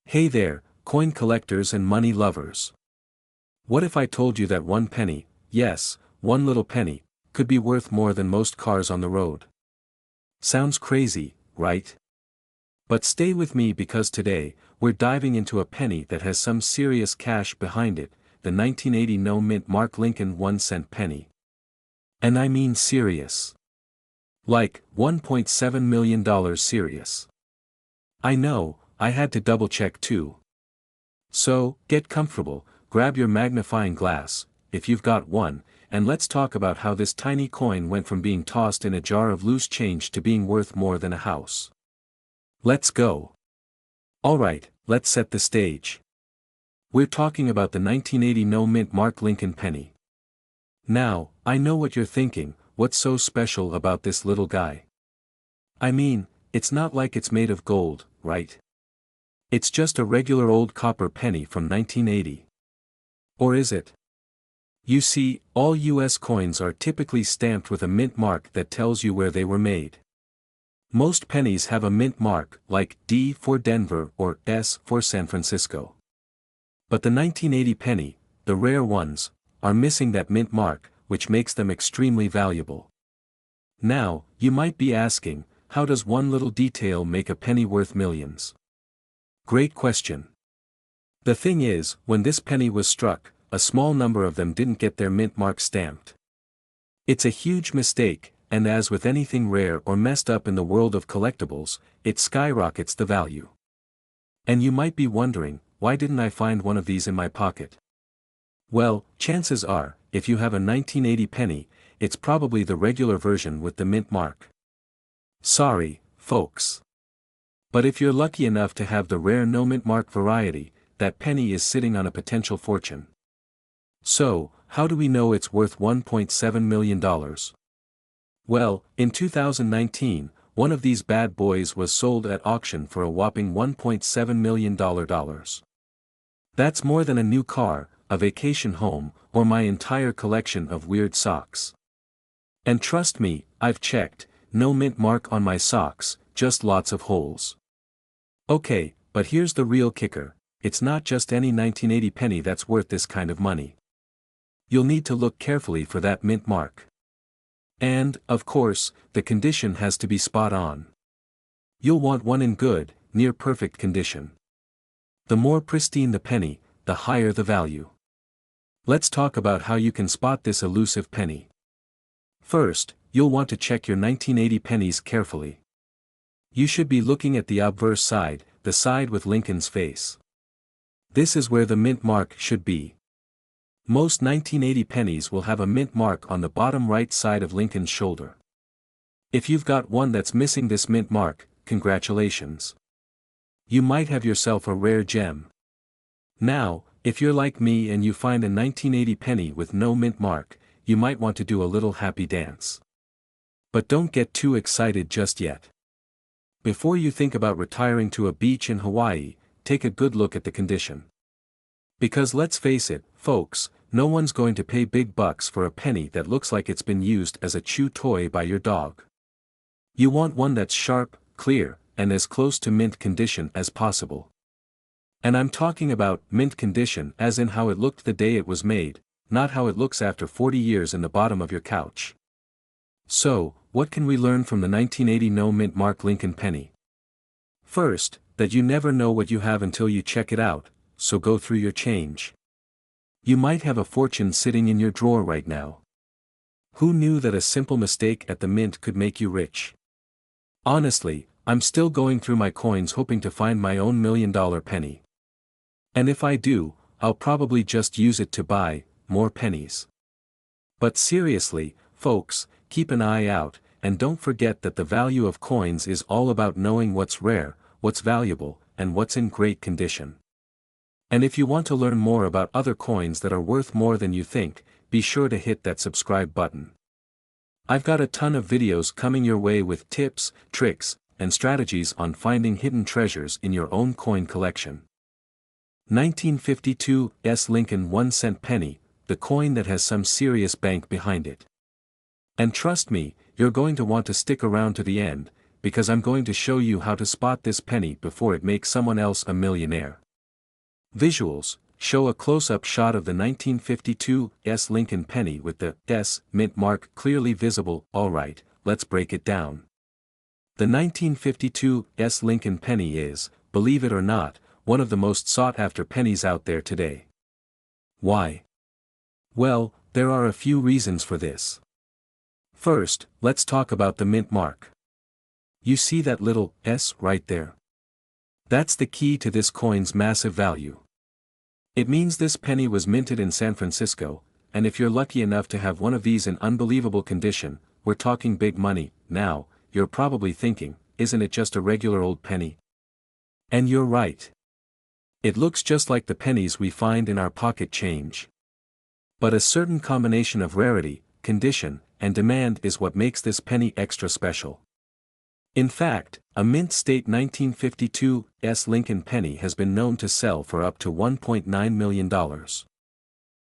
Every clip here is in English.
Hey there, coin collectors and money lovers. What if I told you that one penny, yes, one little penny, could be worth more than most cars on the road? Sounds crazy, right? But stay with me because today, we're diving into a penny that has some serious cash behind it, the 1980 no-mint Mark Lincoln 1-cent penny. And I mean serious. Like, $1.7 million serious. I know, I had to double-check too. So, get comfortable, grab your magnifying glass, if you've got one, and let's talk about how this tiny coin went from being tossed in a jar of loose change to being worth more than a house. Let's go. Alright, let's set the stage. We're talking about the 1980 no-mint Mark Lincoln penny. Now, I know what you're thinking, what's so special about this little guy? I mean, it's not like it's made of gold, right? It's just a regular old copper penny from 1980. Or is it? You see, all US coins are typically stamped with a mint mark that tells you where they were made. Most pennies have a mint mark, like D for Denver or S for San Francisco. But the 1980 penny, the rare ones, are missing that mint mark, which makes them extremely valuable. Now, you might be asking, how does one little detail make a penny worth millions? Great question. The thing is, when this penny was struck, a small number of them didn't get their mint mark stamped. It's a huge mistake, and as with anything rare or messed up in the world of collectibles, it skyrockets the value. And you might be wondering, why didn't I find one of these in my pocket? Well, chances are, if you have a 1980 penny, it's probably the regular version with the mint mark. Sorry, folks. But if you're lucky enough to have the rare no mint mark variety, that penny is sitting on a potential fortune. So, how do we know it's worth $1.7 million? Well, in 2019, one of these bad boys was sold at auction for a whopping $1.7 million. That's more than a new car, a vacation home, or my entire collection of weird socks. And trust me, I've checked, no mint mark on my socks, just lots of holes. Okay, but here's the real kicker, it's not just any 1980 penny that's worth this kind of money. You'll need to look carefully for that mint mark. And, of course, the condition has to be spot on. You'll want one in good, near perfect condition. The more pristine the penny, the higher the value. Let's talk about how you can spot this elusive penny. First, you'll want to check your 1980 pennies carefully. You should be looking at the obverse side, the side with Lincoln's face. This is where the mint mark should be. Most 1980 pennies will have a mint mark on the bottom right side of Lincoln's shoulder. If you've got one that's missing this mint mark, congratulations. You might have yourself a rare gem. Now, if you're like me and you find a 1980 penny with no mint mark, you might want to do a little happy dance. But don't get too excited just yet. Before you think about retiring to a beach in Hawaii, take a good look at the condition. Because let's face it, folks, no one's going to pay big bucks for a penny that looks like it's been used as a chew toy by your dog. You want one that's sharp, clear, and as close to mint condition as possible. And I'm talking about mint condition as in how it looked the day it was made, not how it looks after 40 years in the bottom of your couch. So, what can we learn from the 1980 no-mint Mark Lincoln penny? First, that you never know what you have until you check it out, so go through your change. You might have a fortune sitting in your drawer right now. Who knew that a simple mistake at the mint could make you rich? Honestly, I'm still going through my coins hoping to find my own $1 million penny. And if I do, I'll probably just use it to buy more pennies. But seriously, folks, keep an eye out, and don't forget that the value of coins is all about knowing what's rare, what's valuable, and what's in great condition. And if you want to learn more about other coins that are worth more than you think, be sure to hit that subscribe button. I've got a ton of videos coming your way with tips, tricks, and strategies on finding hidden treasures in your own coin collection. 1952 S. Lincoln 1-cent penny, the coin that has some serious bank behind it. And trust me, you're going to want to stick around to the end, because I'm going to show you how to spot this penny before it makes someone else a millionaire. Visuals: show a close-up shot of the 1952 Lincoln penny with the S mint mark clearly visible. Alright, let's break it down. The 1952 Lincoln penny is, believe it or not, one of the most sought-after pennies out there today. Why? Well, there are a few reasons for this. First, let's talk about the mint mark. You see that little S right there? That's the key to this coin's massive value. It means this penny was minted in San Francisco, and if you're lucky enough to have one of these in unbelievable condition, we're talking big money. Now, you're probably thinking, isn't it just a regular old penny? And you're right. It looks just like the pennies we find in our pocket change. But a certain combination of rarity, condition, and demand is what makes this penny extra special. In fact, a mint state 1952 Lincoln penny has been known to sell for up to $1.9 million.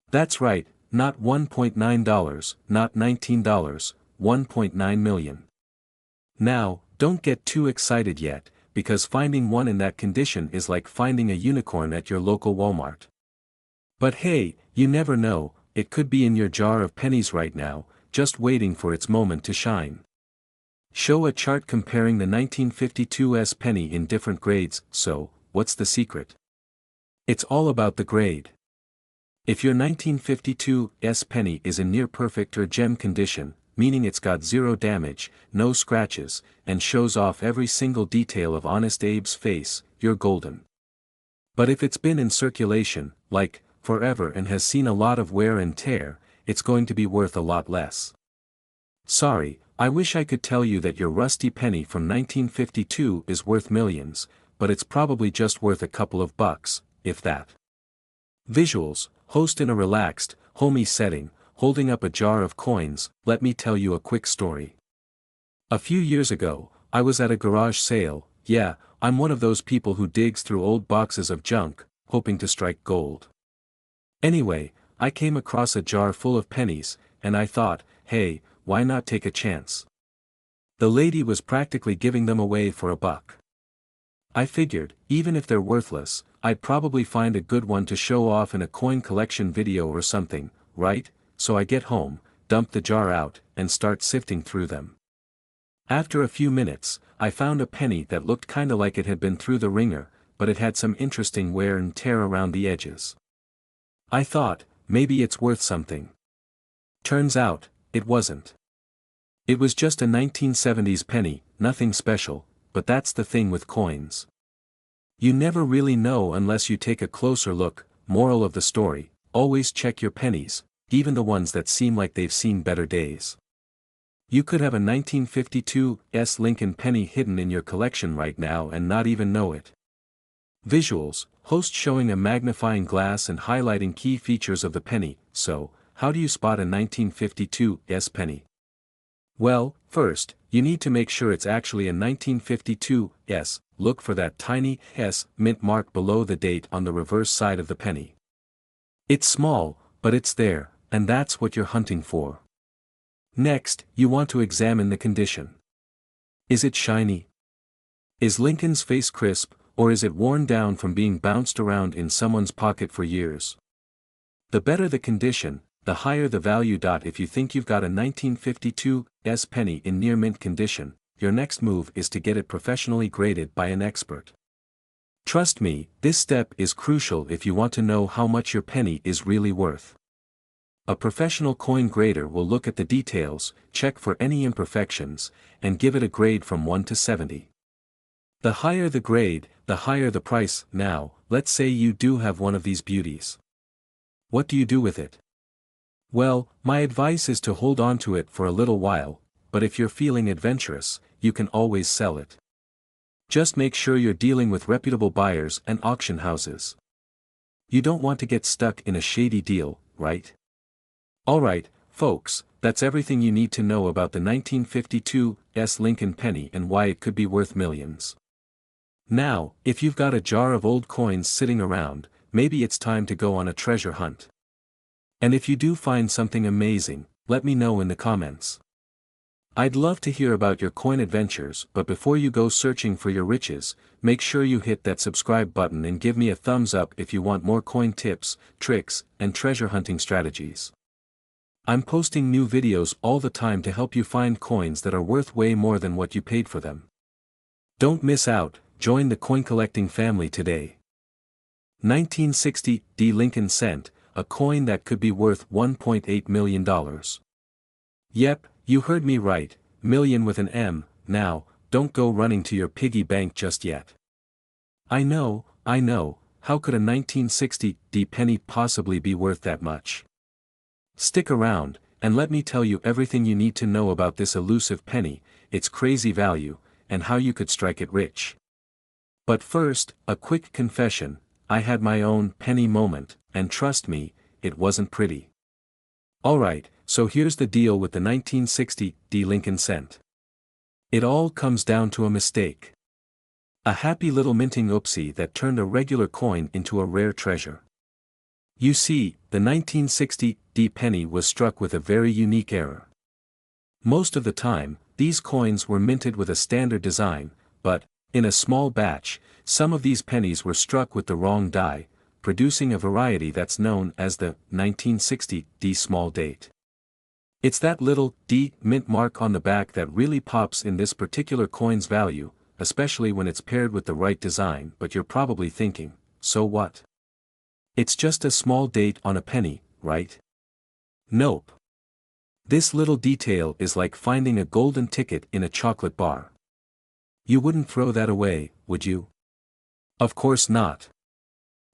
That's right, not $1.9, not $19, $1.9 million. Now, don't get too excited yet, because finding one in that condition is like finding a unicorn at your local Walmart. But hey, you never know, it could be in your jar of pennies right now, just waiting for its moment to shine. Show a chart comparing the 1952 penny in different grades. So, what's the secret? It's all about the grade. If your 1952 penny is in near perfect or gem condition, meaning it's got zero damage, no scratches, and shows off every single detail of Honest Abe's face, you're golden. But if it's been in circulation, like, forever and has seen a lot of wear and tear, it's going to be worth a lot less. Sorry, I wish I could tell you that your rusty penny from 1952 is worth millions, but it's probably just worth a couple of bucks, if that. Visuals: host in a relaxed, homey setting, holding up a jar of coins. Let me tell you a quick story. A few years ago, I was at a garage sale. Yeah, I'm one of those people who digs through old boxes of junk, hoping to strike gold. Anyway, I came across a jar full of pennies, and I thought, hey, why not take a chance? The lady was practically giving them away for $1. I figured, even if they're worthless, I'd probably find a good one to show off in a coin collection video or something, right? So I get home, dump the jar out, and start sifting through them. After a few minutes, I found a penny that looked kinda like it had been through the ringer, but it had some interesting wear and tear around the edges. I thought, maybe it's worth something. Turns out, it wasn't. It was just a 1970s penny, nothing special, but that's the thing with coins. You never really know unless you take a closer look. Moral of the story: always check your pennies, even the ones that seem like they've seen better days. You could have a 1952 Lincoln penny hidden in your collection right now and not even know it. Visuals: host showing a magnifying glass and highlighting key features of the penny. So, how do you spot a 1952 penny? Well, first, you need to make sure it's actually a 1952 Look for that tiny S mint mark below the date on the reverse side of the penny. It's small, but it's there, and that's what you're hunting for. Next, you want to examine the condition. Is it shiny? Is Lincoln's face crisp, or is it worn down from being bounced around in someone's pocket for years? The better the condition, the higher the value. If you think you've got a 1952 penny in near mint condition, your next move is to get it professionally graded by an expert. Trust me, this step is crucial if you want to know how much your penny is really worth. A professional coin grader will look at the details, check for any imperfections, and give it a grade from 1 to 70. The higher the grade, the higher the price. Now, let's say you do have one of these beauties. What do you do with it? Well, my advice is to hold on to it for a little while, but if you're feeling adventurous, you can always sell it. Just make sure you're dealing with reputable buyers and auction houses. You don't want to get stuck in a shady deal, right? Alright, folks, that's everything you need to know about the 1952 Lincoln penny and why it could be worth millions. Now, if you've got a jar of old coins sitting around, maybe it's time to go on a treasure hunt. And if you do find something amazing, let me know in the comments. I'd love to hear about your coin adventures, but before you go searching for your riches, make sure you hit that subscribe button and give me a thumbs up if you want more coin tips, tricks, and treasure hunting strategies. I'm posting new videos all the time to help you find coins that are worth way more than what you paid for them. Don't miss out, join the coin collecting family today. 1960 Lincoln cent, a coin that could be worth $1.8 million. Yep, you heard me right, million with an M. Now, don't go running to your piggy bank just yet. I know, how could a 1960 penny possibly be worth that much? Stick around, and let me tell you everything you need to know about this elusive penny, its crazy value, and how you could strike it rich. But first, a quick confession, I had my own penny moment, and trust me, it wasn't pretty. Alright, so here's the deal with the 1960 Lincoln cent. It all comes down to a mistake. A happy little minting oopsie that turned a regular coin into a rare treasure. You see, the 1960 penny was struck with a very unique error. Most of the time, these coins were minted with a standard design, but, in a small batch, some of these pennies were struck with the wrong die, producing a variety that's known as the 1960 small date. It's that little D mint mark on the back that really pops in this particular coin's value, especially when it's paired with the right design. But you're probably thinking, so what? It's just a small date on a penny, right? Nope. This little detail is like finding a golden ticket in a chocolate bar. You wouldn't throw that away, would you? Of course not.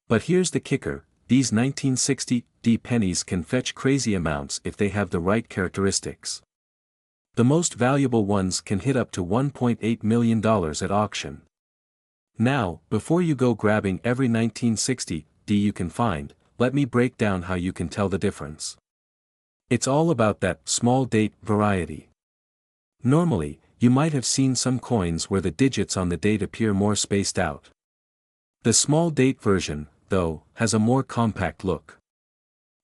But here's the kicker, these 1960 pennies can fetch crazy amounts if they have the right characteristics. The most valuable ones can hit up to $1.8 million at auction. Now, before you go grabbing every 1960 you can find, let me break down how you can tell the difference. It's all about that small date variety. Normally, you might have seen some coins where the digits on the date appear more spaced out. The small date version, though, has a more compact look.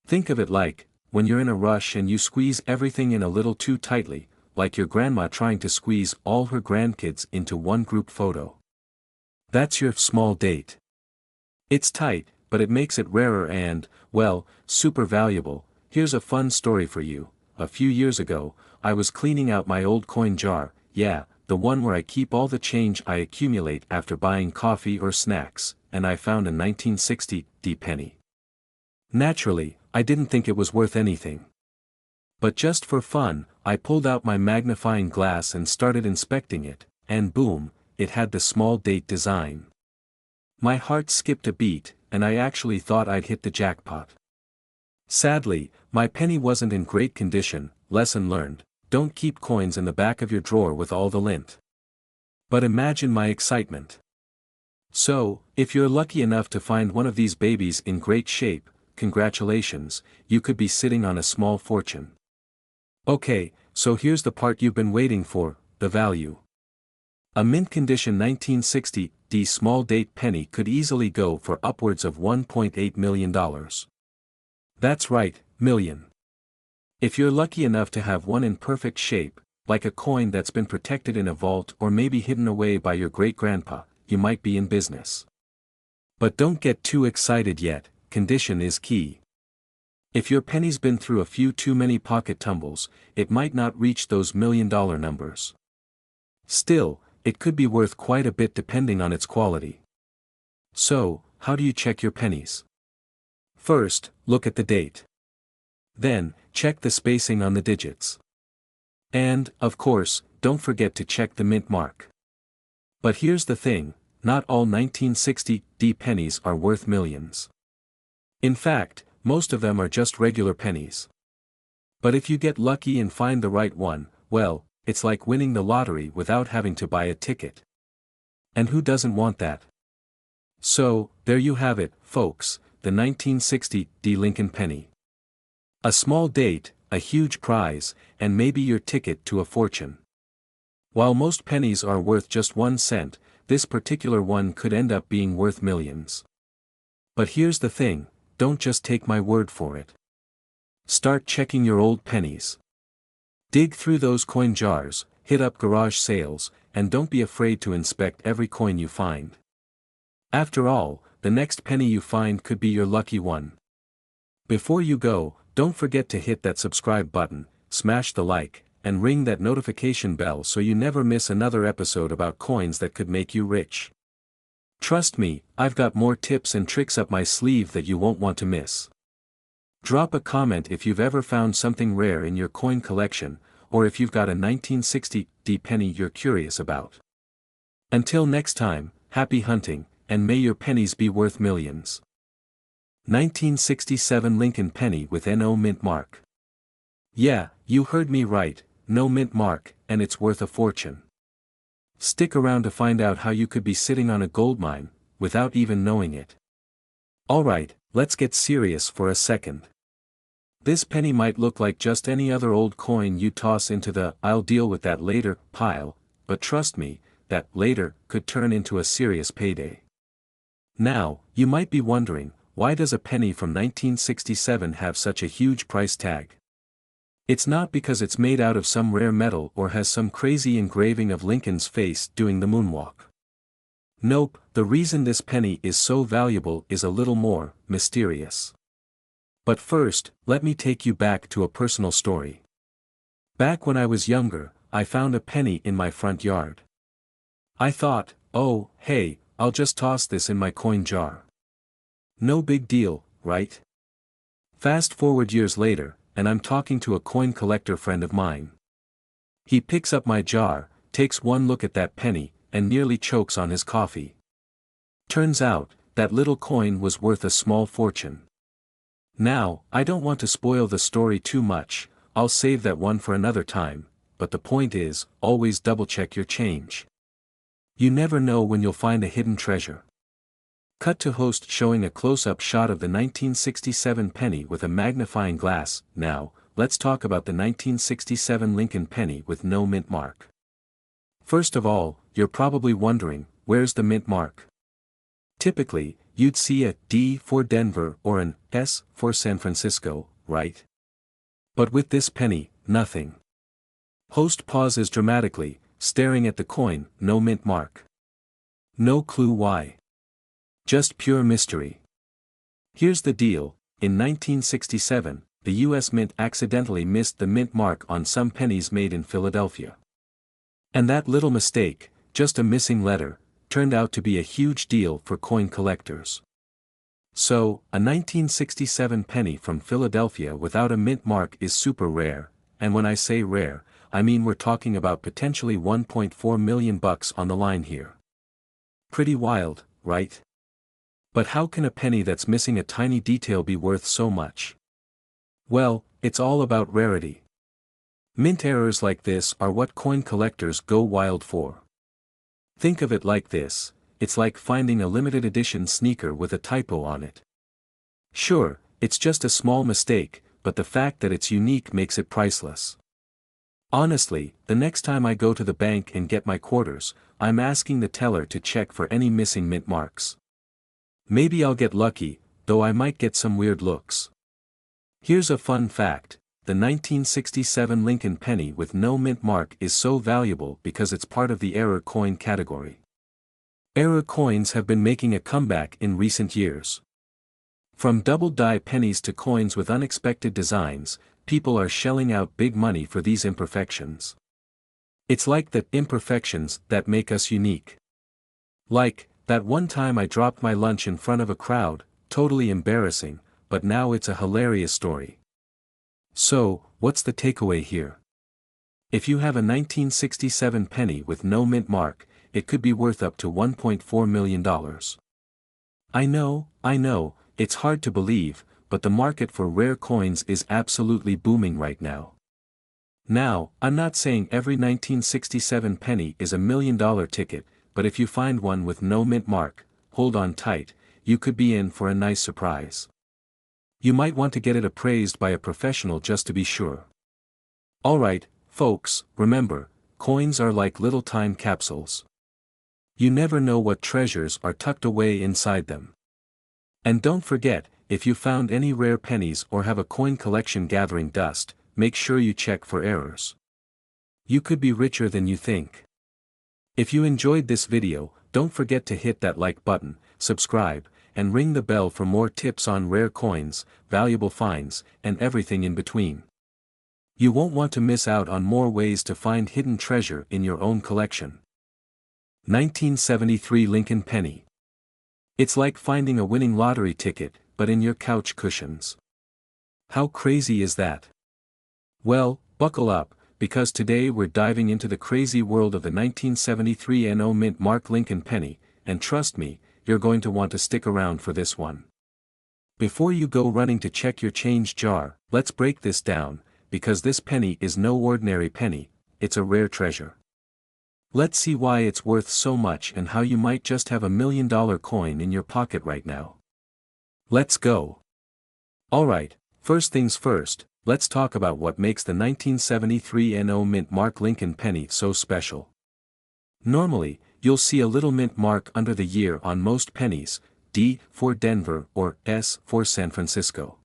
Think of it like, when you're in a rush and you squeeze everything in a little too tightly, like your grandma trying to squeeze all her grandkids into one group photo. That's your small date. It's tight, but it makes it rarer and, well, super valuable. Here's a fun story for you. A few years ago, I was cleaning out my old coin jar, yeah, the one where I keep all the change I accumulate after buying coffee or snacks, and I found a 1960 penny. Naturally, I didn't think it was worth anything. But just for fun, I pulled out my magnifying glass and started inspecting it, and boom, it had the small date design. My heart skipped a beat, and I actually thought I'd hit the jackpot. Sadly, my penny wasn't in great condition. Lesson learned, don't keep coins in the back of your drawer with all the lint. But imagine my excitement. So, if you're lucky enough to find one of these babies in great shape, congratulations, you could be sitting on a small fortune. Okay, so here's the part you've been waiting for, the value. A mint condition 1960 small date penny could easily go for upwards of $1.8 million. That's right, million. If you're lucky enough to have one in perfect shape, like a coin that's been protected in a vault or maybe hidden away by your great-grandpa, you might be in business. But don't get too excited yet, condition is key. If your penny's been through a few too many pocket tumbles, it might not reach those million-dollar numbers. Still, it could be worth quite a bit depending on its quality. So, how do you check your pennies? First, look at the date. Then, check the spacing on the digits. And, of course, don't forget to check the mint mark. But here's the thing, not all 1960 pennies are worth millions. In fact, most of them are just regular pennies. But if you get lucky and find the right one, well, it's like winning the lottery without having to buy a ticket. And who doesn't want that? So, there you have it, folks, the 1960 Lincoln penny. A small date, a huge prize, and maybe your ticket to a fortune. While most pennies are worth just 1 cent, this particular one could end up being worth millions. But here's the thing, don't just take my word for it. Start checking your old pennies. Dig through those coin jars, hit up garage sales, and don't be afraid to inspect every coin you find. After all, the next penny you find could be your lucky one. Before you go, don't forget to hit that subscribe button, smash the like, and ring that notification bell so you never miss another episode about coins that could make you rich. Trust me, I've got more tips and tricks up my sleeve that you won't want to miss. Drop a comment if you've ever found something rare in your coin collection, or if you've got a 1960 penny you're curious about. Until next time, happy hunting, and may your pennies be worth millions. 1967 Lincoln penny with no mint mark. Yeah, you heard me right, no mint mark, and it's worth a fortune. Stick around to find out how you could be sitting on a gold mine, without even knowing it. Alright, let's get serious for a second. This penny might look like just any other old coin you toss into the "I'll deal with that later" pile, but trust me, that later could turn into a serious payday. Now, you might be wondering, why does a penny from 1967 have such a huge price tag? It's not because it's made out of some rare metal or has some crazy engraving of Lincoln's face doing the moonwalk. Nope, the reason this penny is so valuable is a little more mysterious. But first, let me take you back to a personal story. Back when I was younger, I found a penny in my front yard. I thought, oh, hey, I'll just toss this in my coin jar. No big deal, right? Fast forward years later, and I'm talking to a coin collector friend of mine. He picks up my jar, takes one look at that penny, and nearly chokes on his coffee. Turns out, that little coin was worth a small fortune. Now, I don't want to spoil the story too much, I'll save that one for another time, but the point is, always double-check your change. You never know when you'll find a hidden treasure. Cut to host showing a close-up shot of the 1967 penny with a magnifying glass. Now, let's talk about the 1967 Lincoln penny with no mint mark. First of all, you're probably wondering, where's the mint mark? Typically, you'd see a D for Denver or an S for San Francisco, right? But with this penny, nothing. Host pauses dramatically, staring at the coin, no mint mark. No clue why. Just pure mystery. Here's the deal, in 1967, the US Mint accidentally missed the mint mark on some pennies made in Philadelphia. And that little mistake, just a missing letter, turned out to be a huge deal for coin collectors. So, a 1967 penny from Philadelphia without a mint mark is super rare, and when I say rare, I mean we're talking about potentially $1.4 million on the line here. Pretty wild, right? But how can a penny that's missing a tiny detail be worth so much? Well, it's all about rarity. Mint errors like this are what coin collectors go wild for. Think of it like this, it's like finding a limited edition sneaker with a typo on it. Sure, it's just a small mistake, but the fact that it's unique makes it priceless. Honestly, the next time I go to the bank and get my quarters, I'm asking the teller to check for any missing mint marks. Maybe I'll get lucky, though I might get some weird looks. Here's a fun fact. The 1967 Lincoln penny with no mint mark is so valuable because it's part of the error coin category. Error coins have been making a comeback in recent years. From double-die pennies to coins with unexpected designs, people are shelling out big money for these imperfections. It's like the imperfections that make us unique. Like, that one time I dropped my lunch in front of a crowd, totally embarrassing, but now it's a hilarious story. So, what's the takeaway here? If you have a 1967 penny with no mint mark, it could be worth up to $1.4 million. I know, it's hard to believe, but the market for rare coins is absolutely booming right now. Now, I'm not saying every 1967 penny is $1 million ticket, but if you find one with no mint mark, hold on tight, you could be in for a nice surprise. You might want to get it appraised by a professional just to be sure. Alright, folks, remember, coins are like little time capsules. You never know what treasures are tucked away inside them. And don't forget, if you found any rare pennies or have a coin collection gathering dust, make sure you check for errors. You could be richer than you think. If you enjoyed this video, don't forget to hit that like button, subscribe, and ring the bell for more tips on rare coins, valuable finds, and everything in between. You won't want to miss out on more ways to find hidden treasure in your own collection. 1973 Lincoln Penny. It's like finding a winning lottery ticket, but in your couch cushions. How crazy is that? Well, buckle up, because today we're diving into the crazy world of the 1973 NO Mint Mark Lincoln Penny, and trust me, you're going to want to stick around for this one. Before you go running to check your change jar, let's break this down, because this penny is no ordinary penny, it's a rare treasure. Let's see why it's worth so much and how you might just have $1 million coin in your pocket right now. Let's go. Alright, first things first, let's talk about what makes the 1973 NO Mint Mark Lincoln Penny so special. Normally, you'll see a little mint mark under the year on most pennies, D for Denver or S for San Francisco.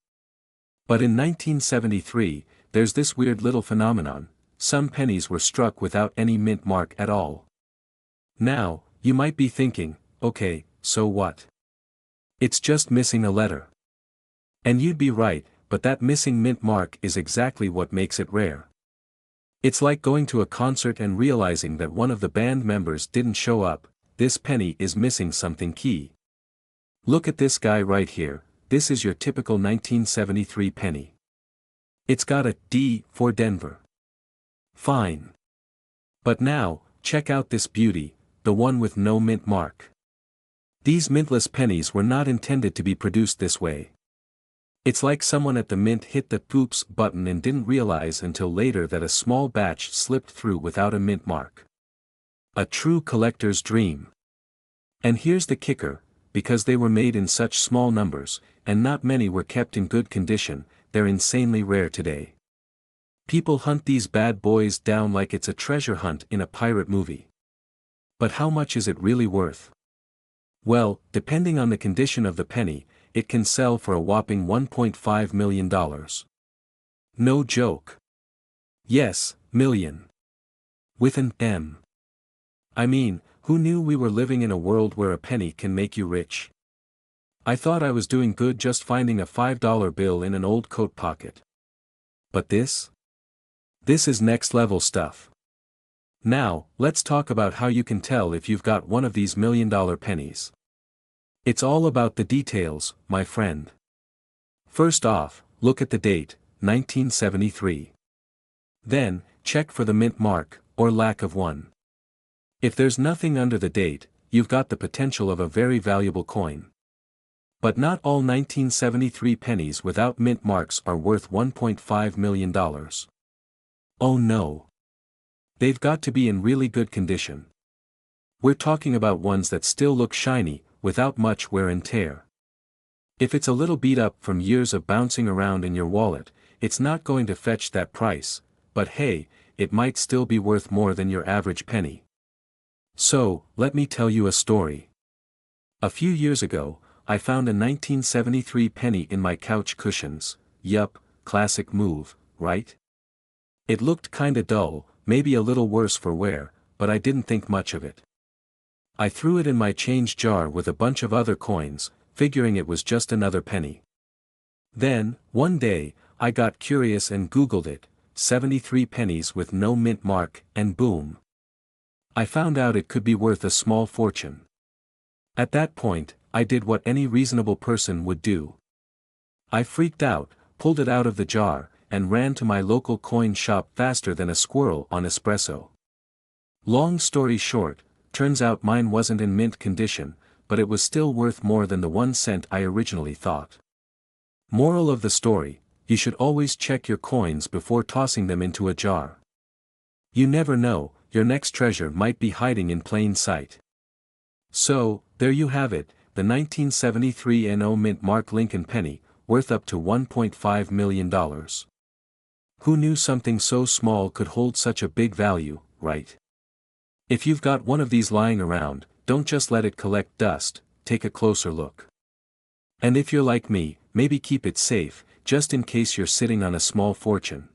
But in 1973, there's this weird little phenomenon: some pennies were struck without any mint mark at all. Now, you might be thinking, okay, so what? It's just missing a letter. And you'd be right, but that missing mint mark is exactly what makes it rare. It's like going to a concert and realizing that one of the band members didn't show up. This penny is missing something key. Look at this guy right here, this is your typical 1973 penny. It's got a D for Denver. Fine. But now, check out this beauty, the one with no mint mark. These mintless pennies were not intended to be produced this way. It's like someone at the mint hit the "oops" button and didn't realize until later that a small batch slipped through without a mint mark. A true collector's dream. And here's the kicker: because they were made in such small numbers, and not many were kept in good condition, they're insanely rare today. People hunt these bad boys down like it's a treasure hunt in a pirate movie. But how much is it really worth? Well, depending on the condition of the penny, it can sell for a whopping $1.5 million. No joke. Yes, million. With an M. I mean, who knew we were living in a world where a penny can make you rich? I thought I was doing good just finding a $5 bill in an old coat pocket. But this? This is next level stuff. Now, let's talk about how you can tell if you've got one of these $1 million pennies. It's all about the details, my friend. First off, look at the date, 1973. Then, check for the mint mark, or lack of one. If there's nothing under the date, you've got the potential of a very valuable coin. But not all 1973 pennies without mint marks are worth $1.5 million. Oh no. They've got to be in really good condition. We're talking about ones that still look shiny, without much wear and tear. If it's a little beat up from years of bouncing around in your wallet, it's not going to fetch that price, but hey, it might still be worth more than your average penny. So, let me tell you a story. A few years ago, I found a 1973 penny in my couch cushions. Yup, classic move, right? It looked kinda dull, maybe a little worse for wear, but I didn't think much of it. I threw it in my change jar with a bunch of other coins, figuring it was just another penny. Then, one day, I got curious and Googled it, 73 pennies with no mint mark, and boom. I found out it could be worth a small fortune. At that point, I did what any reasonable person would do. I freaked out, pulled it out of the jar, and ran to my local coin shop faster than a squirrel on espresso. Long story short, turns out mine wasn't in mint condition, but it was still worth more than the 1 cent I originally thought. Moral of the story: you should always check your coins before tossing them into a jar. You never know, your next treasure might be hiding in plain sight. So, there you have it, the 1973 NO Mint Mark Lincoln Penny, worth up to $1.5 million. Who knew something so small could hold such a big value, right? If you've got one of these lying around, don't just let it collect dust, take a closer look. And if you're like me, maybe keep it safe, just in case you're sitting on a small fortune.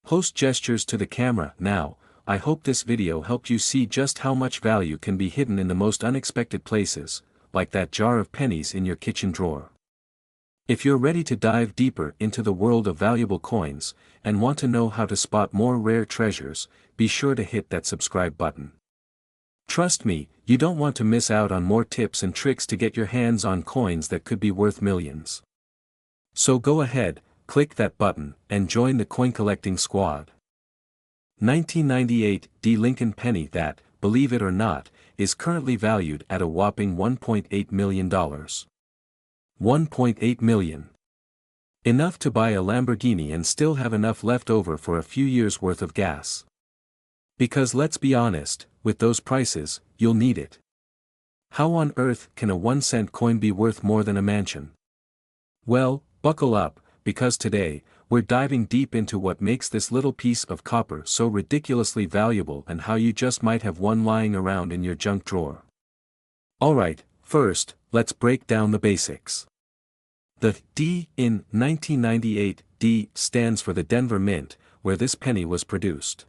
Host gestures to the camera. Now, I hope this video helped you see just how much value can be hidden in the most unexpected places, like that jar of pennies in your kitchen drawer. If you're ready to dive deeper into the world of valuable coins, and want to know how to spot more rare treasures, be sure to hit that subscribe button. Trust me, you don't want to miss out on more tips and tricks to get your hands on coins that could be worth millions. So go ahead, click that button, and join the coin collecting squad. 1998 Lincoln penny that, believe it or not, is currently valued at a whopping $1.8 million. $1.8 million. Enough to buy a Lamborghini and still have enough left over for a few years' worth of gas. Because let's be honest, with those prices, you'll need it. How on earth can a 1-cent coin be worth more than a mansion? Well, buckle up, because today, we're diving deep into what makes this little piece of copper so ridiculously valuable and how you just might have one lying around in your junk drawer. Alright, first, let's break down the basics. The D in 1998 D stands for the Denver Mint, where this penny was produced.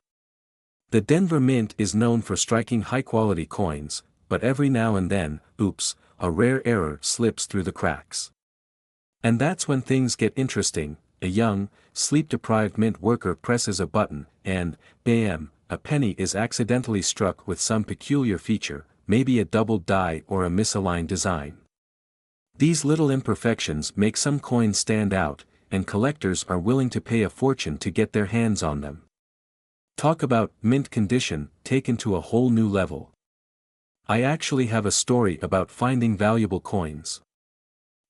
The Denver Mint is known for striking high-quality coins, but every now and then, oops, a rare error slips through the cracks. And that's when things get interesting. A young, sleep-deprived mint worker presses a button, and, bam, a penny is accidentally struck with some peculiar feature, maybe a doubled die or a misaligned design. These little imperfections make some coins stand out, and collectors are willing to pay a fortune to get their hands on them. Talk about mint condition taken to a whole new level. I actually have a story about finding valuable coins.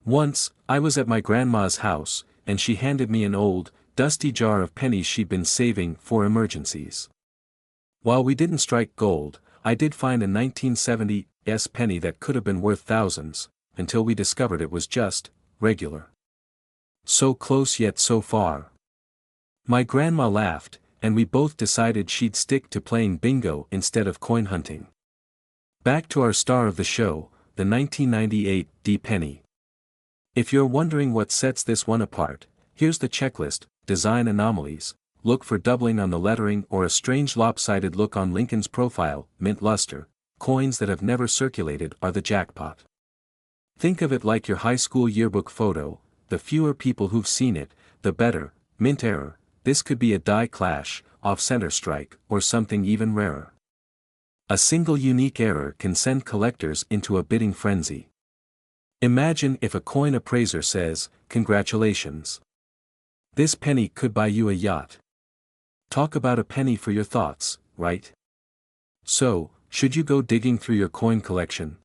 Once, I was at my grandma's house, and she handed me an old, dusty jar of pennies she'd been saving for emergencies. While we didn't strike gold, I did find a 1970s penny that could have been worth thousands, until we discovered it was just regular. So close yet so far. My grandma laughed, and we both decided she'd stick to playing bingo instead of coin hunting. Back to our star of the show, the 1998 D penny. If you're wondering what sets this one apart, here's the checklist: design anomalies, look for doubling on the lettering or a strange lopsided look on Lincoln's profile, mint luster, coins that have never circulated are the jackpot. Think of it like your high school yearbook photo: the fewer people who've seen it, the better. Mint error, this could be a die clash, off-center strike, or something even rarer. A single unique error can send collectors into a bidding frenzy. Imagine if a coin appraiser says, "Congratulations. This penny could buy you a yacht." Talk about a penny for your thoughts, right? So, should you go digging through your coin collection?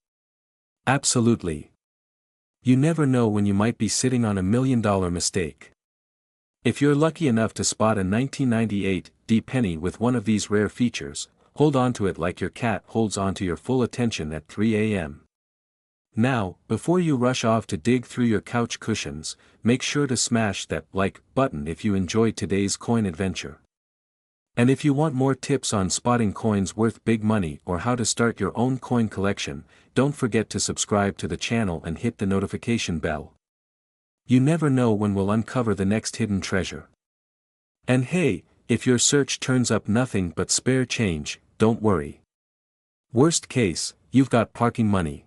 Absolutely. You never know when you might be sitting on $1 million mistake. If you're lucky enough to spot a 1998 D penny with one of these rare features, hold on to it like your cat holds on to your full attention at 3 a.m. Now, before you rush off to dig through your couch cushions, make sure to smash that like button if you enjoyed today's coin adventure. And if you want more tips on spotting coins worth big money or how to start your own coin collection, don't forget to subscribe to the channel and hit the notification bell. You never know when we'll uncover the next hidden treasure. And hey, if your search turns up nothing but spare change, don't worry. Worst case, you've got parking money.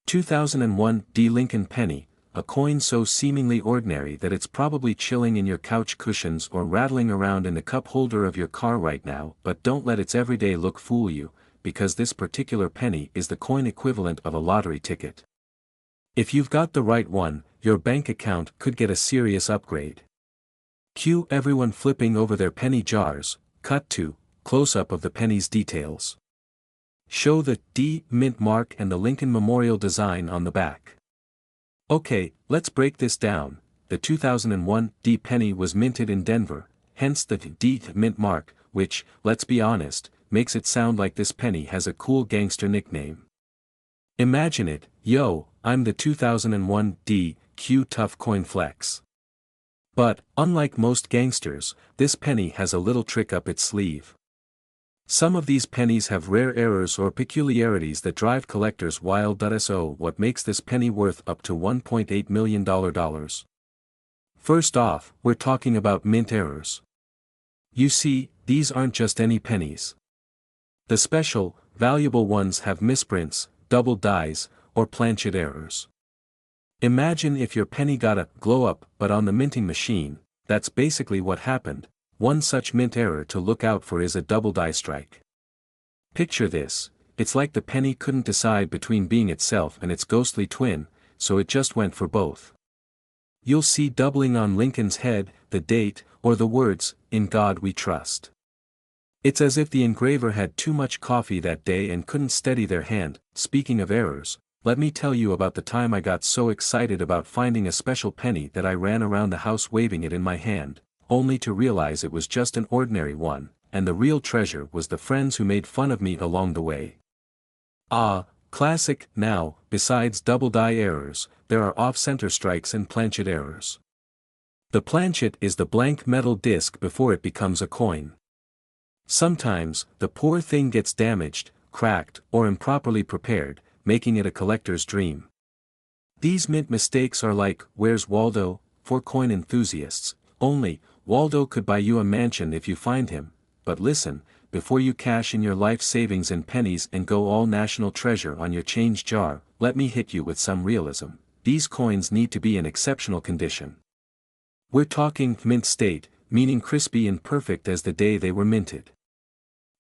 2001 D Lincoln penny, a coin so seemingly ordinary that it's probably chilling in your couch cushions or rattling around in the cup holder of your car right now, but don't let its everyday look fool you, because this particular penny is the coin equivalent of a lottery ticket. If you've got the right one, your bank account could get a serious upgrade. Cue everyone flipping over their penny jars. Cut to close-up of the penny's details. Show the D mint mark and the Lincoln Memorial design on the back. Okay, let's break this down. The 2001 D penny was minted in Denver, hence the D mint mark, which, let's be honest, makes it sound like this penny has a cool gangster nickname. Imagine it: "Yo, I'm the 2001 D, Q tough coin flex." But, unlike most gangsters, this penny has a little trick up its sleeve. Some of these pennies have rare errors or peculiarities that drive collectors wild. So what makes this penny worth up to $1.8 million? First off, we're talking about mint errors. You see, these aren't just any pennies. The special, valuable ones have misprints, double dies, or planchet errors. Imagine if your penny got a glow-up but on the minting machine. That's basically what happened. One such mint error to look out for is a double die strike. Picture this, it's like the penny couldn't decide between being itself and its ghostly twin, so it just went for both. You'll see doubling on Lincoln's head, the date, or the words, "In God We Trust." It's as if the engraver had too much coffee that day and couldn't steady their hand. Speaking of errors, let me tell you about the time I got so excited about finding a special penny that I ran around the house waving it in my hand, only to realize it was just an ordinary one, and the real treasure was the friends who made fun of me along the way. Ah, classic. Now, besides double die errors, there are off-center strikes and planchet errors. The planchet is the blank metal disc before it becomes a coin. Sometimes, the poor thing gets damaged, cracked, or improperly prepared, making it a collector's dream. These mint mistakes are like, "Where's Waldo?" for coin enthusiasts. Only, Waldo could buy you a mansion if you find him. But listen, before you cash in your life savings in pennies and go all national treasure on your change jar, let me hit you with some realism. These coins need to be in exceptional condition. We're talking mint state, meaning crispy and perfect as the day they were minted.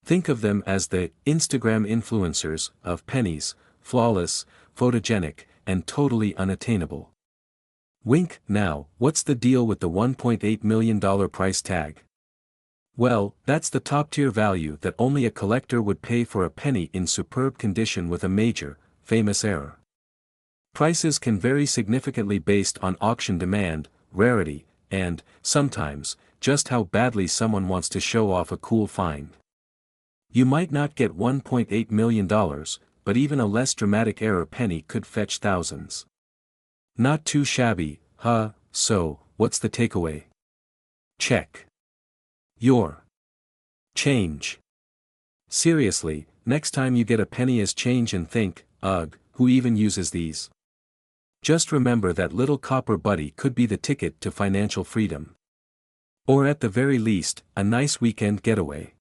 Think of them as the Instagram influencers of pennies, flawless, photogenic, and totally unattainable. Wink. Now, what's the deal with the $1.8 million price tag? Well, that's the top-tier value that only a collector would pay for a penny in superb condition with a major, famous error. Prices can vary significantly based on auction demand, rarity, and, sometimes, just how badly someone wants to show off a cool find. You might not get $1.8 million, but even a less dramatic error penny could fetch thousands. Not too shabby, huh? So, what's the takeaway? Check your change. Seriously, next time you get a penny as change and think, ugh, who even uses these? Just remember that little copper buddy could be the ticket to financial freedom. Or at the very least, a nice weekend getaway.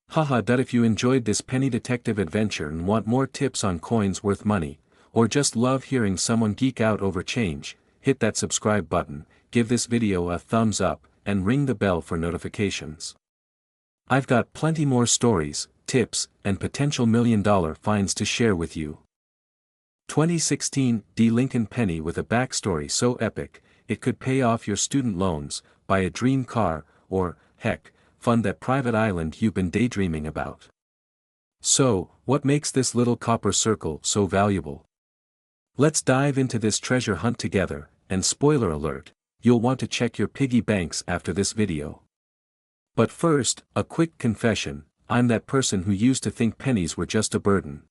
Haha. If you enjoyed this penny detective adventure and want more tips on coins worth money, or just love hearing someone geek out over change, hit that subscribe button, give this video a thumbs up, and ring the bell for notifications. I've got plenty more stories, tips, and potential million-dollar finds to share with you. 2016 Lincoln penny with a backstory so epic, it could pay off your student loans, buy a dream car, or, heck, fund that private island you've been daydreaming about. So, what makes this little copper circle so valuable? Let's dive into this treasure hunt together, and spoiler alert, you'll want to check your piggy banks after this video. But first, a quick confession, I'm that person who used to think pennies were just a burden.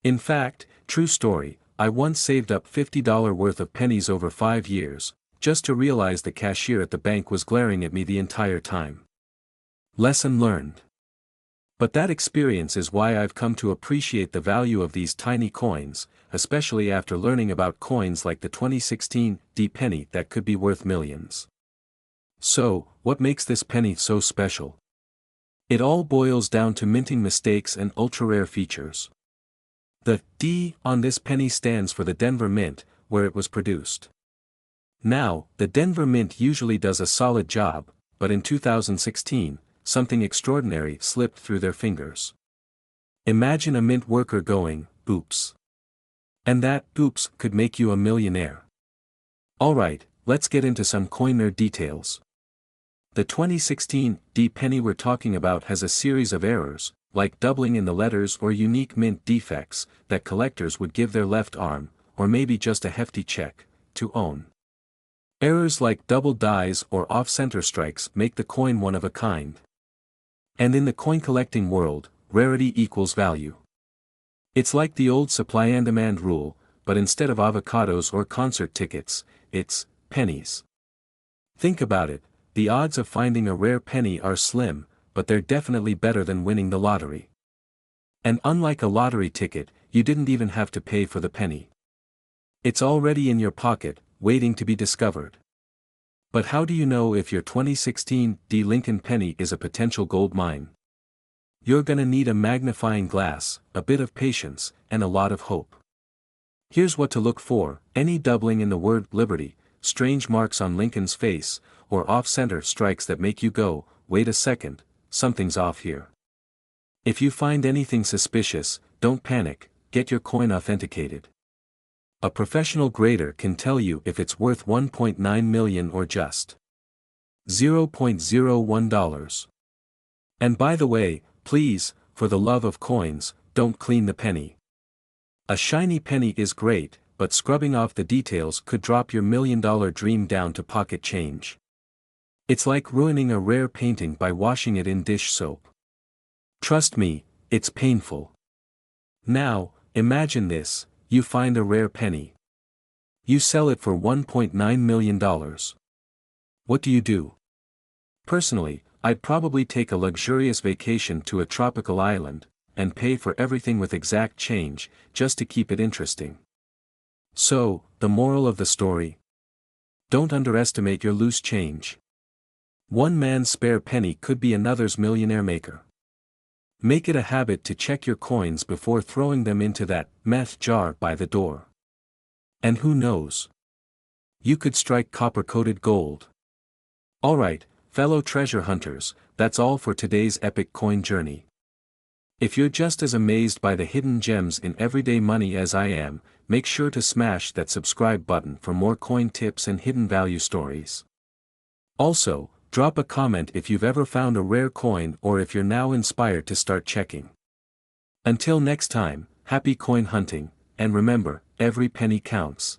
In fact, true story, I once saved up $50 worth of pennies over 5 years, just to realize the cashier at the bank was glaring at me the entire time. Lesson learned. But that experience is why I've come to appreciate the value of these tiny coins, especially after learning about coins like the 2016 penny that could be worth millions. So, what makes this penny so special? It all boils down to minting mistakes and ultra-rare features. The D on this penny stands for the Denver Mint, where it was produced. Now, the Denver Mint usually does a solid job, but in 2016, something extraordinary slipped through their fingers. Imagine a mint worker going, oops. And that, oops, could make you a millionaire. Alright, let's get into some coin nerd details. The 2016 penny we're talking about has a series of errors, like doubling in the letters or unique mint defects, that collectors would give their left arm, or maybe just a hefty check, to own. Errors like double dies or off-center strikes make the coin one of a kind. And in the coin collecting world, rarity equals value. It's like the old supply and demand rule, but instead of avocados or concert tickets, it's pennies. Think about it, the odds of finding a rare penny are slim, but they're definitely better than winning the lottery. And unlike a lottery ticket, you didn't even have to pay for the penny. It's already in your pocket, waiting to be discovered. But how do you know if your 2016 Lincoln penny is a potential gold mine? You're gonna need a magnifying glass, a bit of patience, and a lot of hope. Here's what to look for: any doubling in the word liberty, strange marks on Lincoln's face, or off-center strikes that make you go, wait a second, something's off here. If you find anything suspicious, don't panic, get your coin authenticated. A professional grader can tell you if it's worth $1.9 million or just $0.01. And by the way, please, for the love of coins, don't clean the penny. A shiny penny is great, but scrubbing off the details could drop your $1 million dream down to pocket change. It's like ruining a rare painting by washing it in dish soap. Trust me, it's painful. Now, imagine this: you find a rare penny. You sell it for $1.9 million. What do you do? Personally, I'd probably take a luxurious vacation to a tropical island, and pay for everything with exact change, just to keep it interesting. So, the moral of the story? Don't underestimate your loose change. One man's spare penny could be another's millionaire maker. Make it a habit to check your coins before throwing them into that meth jar by the door. And who knows? You could strike copper-coated gold. Alright, fellow treasure hunters, that's all for today's epic coin journey. If you're just as amazed by the hidden gems in everyday money as I am, make sure to smash that subscribe button for more coin tips and hidden value stories. Also, drop a comment if you've ever found a rare coin or if you're now inspired to start checking. Until next time, happy coin hunting, and remember, every penny counts.